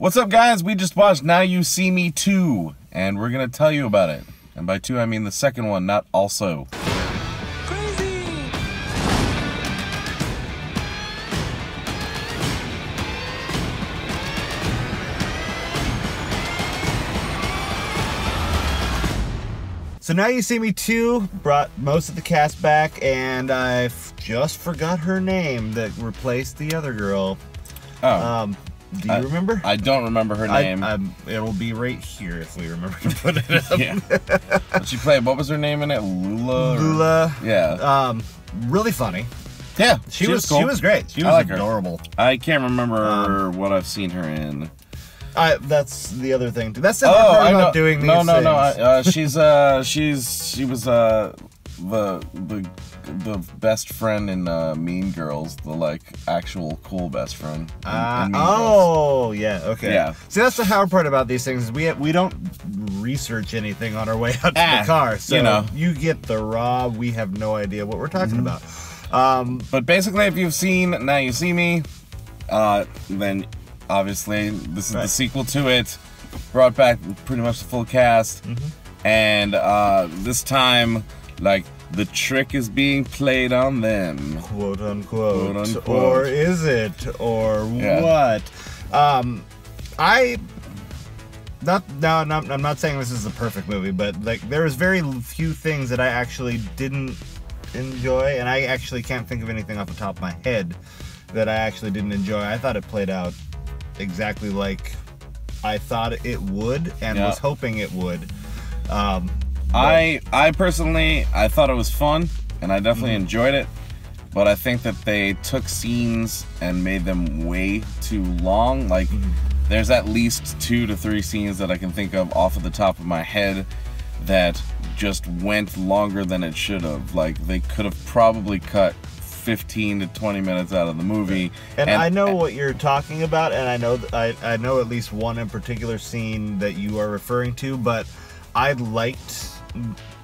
What's up, guys? We just watched Now You See Me 2, and we're gonna tell you about it. And by 2, I mean the second one, not also. Crazy! So Now You See Me 2 brought most of the cast back, and I just forgot her name that replaced the other girl. Oh. Do you remember? I don't remember her name. It'll be right here if we remember to put it up. Yeah. But she played, what was her name in it? Lula? Lula. Yeah. Really funny. Yeah. She was cool. She was great. She was like adorable. Her. I can't remember what I've seen her in. That's the other thing too. That's the other part about doing these things. No. She was the best friend in Mean Girls, the like actual cool best friend. In Mean Girls. Yeah, okay. Yeah. See, that's the hard part about these things is we don't research anything on our way out to the car. So you get the raw. We have no idea what we're talking about. But basically, if you've seen Now You See Me, then obviously this is the sequel to it. Brought back pretty much the full cast, and this time, like, the trick is being played on them, quote unquote. Quote, unquote. Or is it, or what? I'm not saying this is the perfect movie, but like there was very few things that I actually didn't enjoy, and I actually can't think of anything off the top of my head that I actually didn't enjoy. I thought it played out exactly like I thought it would, and was hoping it would. I personally, I thought it was fun, and I definitely enjoyed it, but I think that they took scenes and made them way too long. Like, there's at least 2 to 3 scenes that I can think of off of the top of my head that just went longer than it should have. Like, they could have probably cut 15 to 20 minutes out of the movie. And I know what you're talking about, and I know at least one in particular scene that you are referring to, but I liked,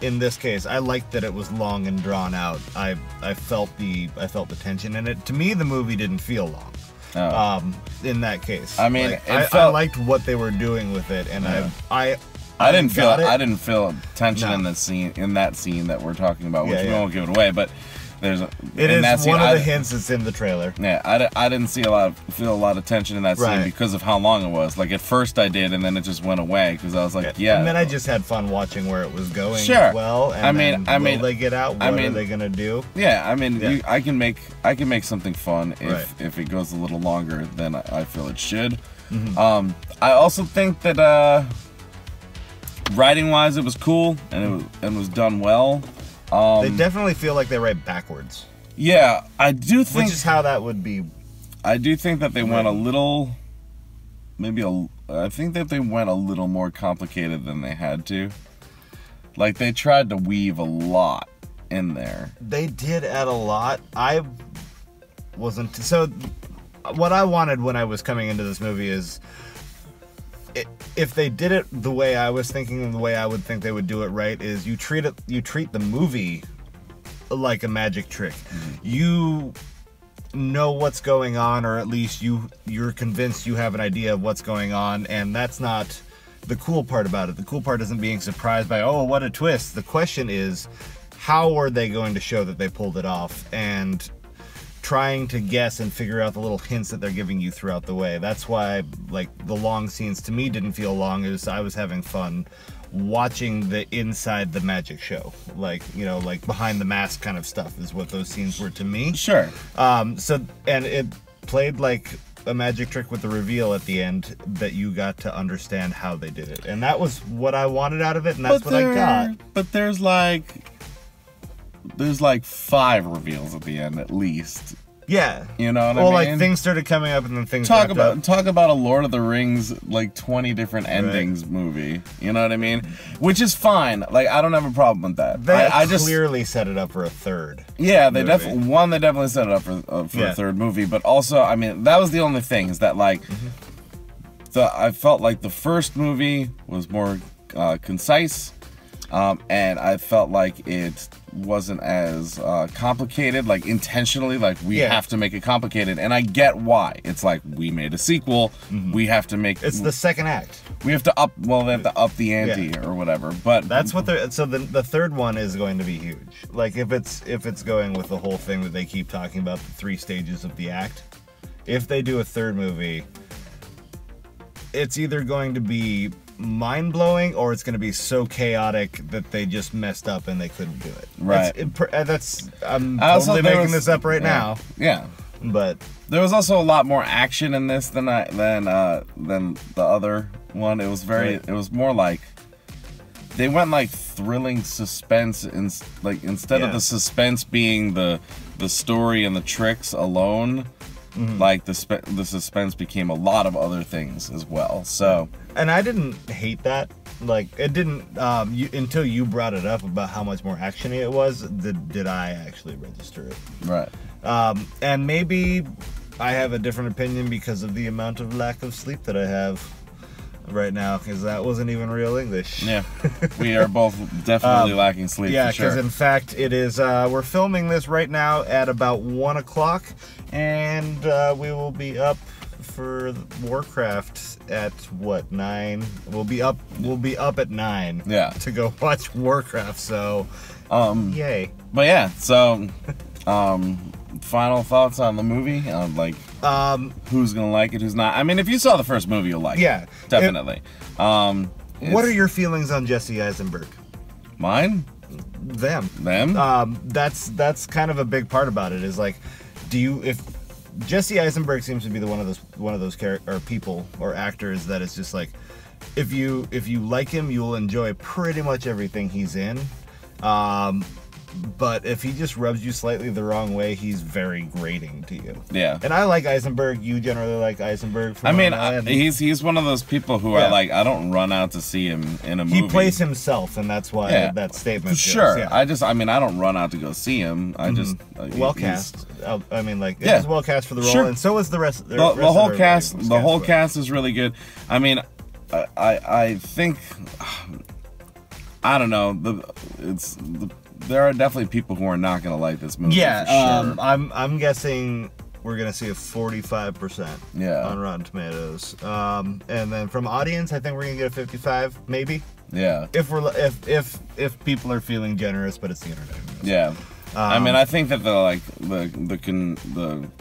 in this case, I liked that it was long and drawn out. I felt the tension in it. To me, the movie didn't feel long. In that case, I mean, like, I liked what they were doing with it, and I didn't feel tension in that scene that we're talking about, which we won't give it away, but there's it is one of the hints that's in the trailer. Yeah, I didn't feel a lot of tension in that scene because of how long it was. Like, at first I did, and then it just went away because I was like, And then I just had fun watching where it was going as well. And will they get out? What are they gonna do? Yeah, I mean, I can make something fun if it goes a little longer than I feel it should. I also think that writing wise, it was cool and it was done well. They definitely feel like they write backwards. Yeah, I do think... Which is how that would be... I do think that they went a little... I think that they went a little more complicated than they had to. Like, they tried to weave a lot in there. They did add a lot. I wasn't... So, what I wanted when I was coming into this movie is... If they did it the way I was thinking and the way I would think they would do it right, is you treat the movie like a magic trick. You know what's going on, or at least you're convinced you have an idea of what's going on, and that's not the cool part about it. The cool part isn't being surprised by, oh, what a twist. The question is, how are they going to show that they pulled it off? And trying to guess and figure out the little hints that they're giving you throughout the way. That's why, like, the long scenes to me didn't feel long. It was, I was having fun watching the inside the magic show. Like, you know, like behind the mask kind of stuff is what those scenes were to me. Sure. So, and it played like a magic trick with the reveal at the end that you got to understand how they did it. And that was what I wanted out of it, and that's what I got. But there's like 5 reveals at the end, at least. Yeah. You know what I mean? Well, like, things started coming up and then things talk about a Lord of the Rings, like, 20 different endings movie. You know what I mean? Which is fine. Like, I don't have a problem with that. They clearly set it up for a third. Yeah, they definitely set it up for a third movie. But also, I mean, that was the only thing, is that, like, I felt like the first movie was more concise, and I felt like it wasn't as complicated, like intentionally, like we have to make it complicated, and I get why. It's like we made a sequel, we have to make. It's the second act. We have to up. Well, they have to up the ante or whatever. But that's what they're. So the third one is going to be huge. Like if it's going with the whole thing that they keep talking about, the 3 stages of the act. If they do a third movie, it's either going to be mind-blowing or it's going to be so chaotic that they just messed up and they couldn't do it. Right. I'm totally making this up right now. Yeah. But there was also a lot more action in this than the other one. It was it was more like they went like thrilling suspense, like instead of the suspense being the story and the tricks alone. Like the suspense became a lot of other things as well. So, and I didn't hate that. Like it didn't until you brought it up about how much more actiony it was. Did I actually register it? Right. And maybe I have a different opinion because of the amount of lack of sleep that I have right now, because that wasn't even real English. Yeah, we are both definitely lacking sleep. Yeah, for sure. because in fact it is. We're filming this right now at about 1 o'clock, and we will be up for Warcraft at what, 9? We'll be up at 9. Yeah. To go watch Warcraft. So, yay. But yeah, so final thoughts on the movie? Who's gonna like it, who's not? I mean, if you saw the first movie, you'll like it. Definitely. What are your feelings on Jesse Eisenberg? Mine? Them. That's kind of a big part about it. Is like, if Jesse Eisenberg seems to be one of those people or actors that is just like, if you like him, you'll enjoy pretty much everything he's in. But if he just rubs you slightly the wrong way, he's very grating to you. Yeah. And I like Eisenberg. You generally like Eisenberg. I mean, he's one of those people who I don't run out to see him in a movie. He plays himself, and that's why that statement. Sure. Yeah. I don't run out to go see him. I just well cast. I mean, like, it was well cast for the role, and so is the rest. The whole cast. The whole cast is really good. I mean, I think, I don't know. There are definitely people who are not going to like this movie. Yeah, for sure. I'm guessing we're going to see a 45% on Rotten Tomatoes. And then from audience, I think we're going to get a 55, maybe. Yeah. If people are feeling generous, but it's the internet. Yeah. I mean, I think that the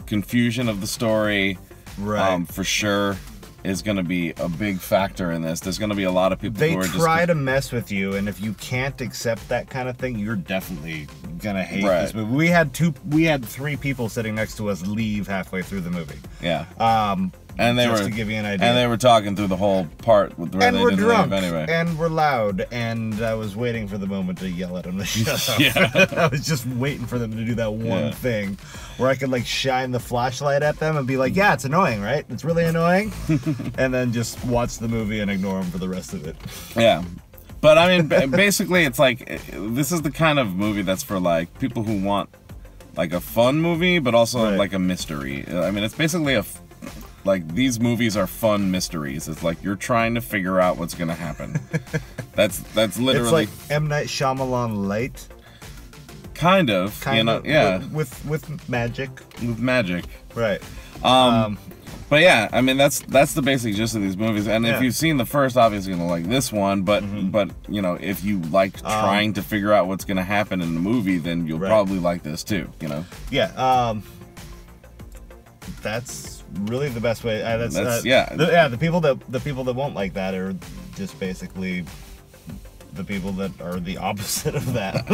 confusion of the story, for sure, is going to be a big factor in this. There's going to be a lot of people who are try to mess with you, and if you can't accept that kind of thing, you're definitely gonna hate this movie. We had 3 people sitting next to us leave halfway through the movie. Yeah. And to give you an idea. And they were talking through the whole part where they didn't drunk, leave anyway. And we're loud, and I was waiting for the moment to yell at them to shut up. Yeah. I was just waiting for them to do that one thing where I could like shine the flashlight at them and be like, yeah, it's annoying, right? It's really annoying. And then just watch the movie and ignore them for the rest of it. Yeah. But I mean, basically it's like, this is the kind of movie that's for like people who want like a fun movie, but also like a mystery. I mean, it's basically like, these movies are fun mysteries. It's like you're trying to figure out what's gonna happen. That's literally. It's like M. Night Shyamalan light. Kind of, yeah. With magic. With magic. Right. But yeah, I mean that's the basic gist of these movies. And if you've seen the first, obviously you're gonna like this one. But you know, if you like trying to figure out what's gonna happen in the movie, then you'll probably like this too. You know. Yeah. That's really the best way. The people that won't like that are just basically the people that are the opposite of that.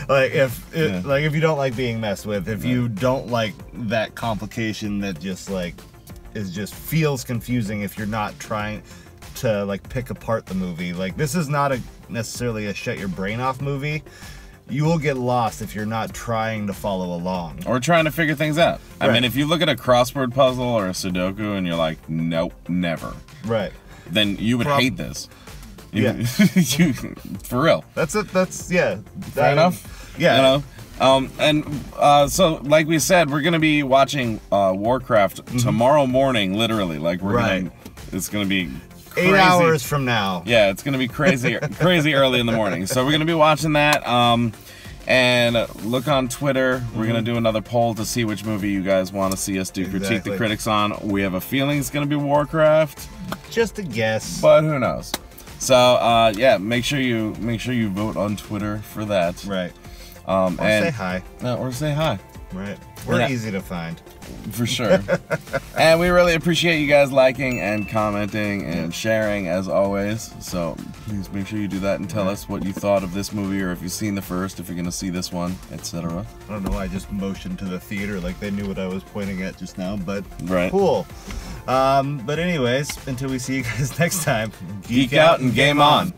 Like if you don't like being messed with, if you don't like that complication that just like feels confusing, if you're not trying to like pick apart the movie, like this is not necessarily a shut your brain off movie. You will get lost if you're not trying to follow along. Or trying to figure things out. I mean, if you look at a crossword puzzle or a Sudoku and you're like, nope, never. Right. Then you would hate this. For real. That's it. Fair enough? Yeah. You know? So, like we said, we're going to be watching Warcraft tomorrow morning, literally. Like, it's going to be crazy. 8 hours from now. Yeah, it's gonna be crazy, crazy early in the morning. So we're gonna be watching that. And look on Twitter. We're gonna do another poll to see which movie you guys want to see us do Critique the Critics on. We have a feeling it's gonna be Warcraft. Just a guess, but who knows? So yeah, make sure you vote on Twitter for that. Right. And say hi. Or say hi. Right. We're easy to find. For sure. And we really appreciate you guys liking and commenting and sharing as always. So please make sure you do that and tell us what you thought of this movie, or if you've seen the first, if you're going to see this one, etc. I don't know why I just motioned to the theater like they knew what I was pointing at just now, but right. Cool. But anyways, until we see you guys next time, geek out and game on.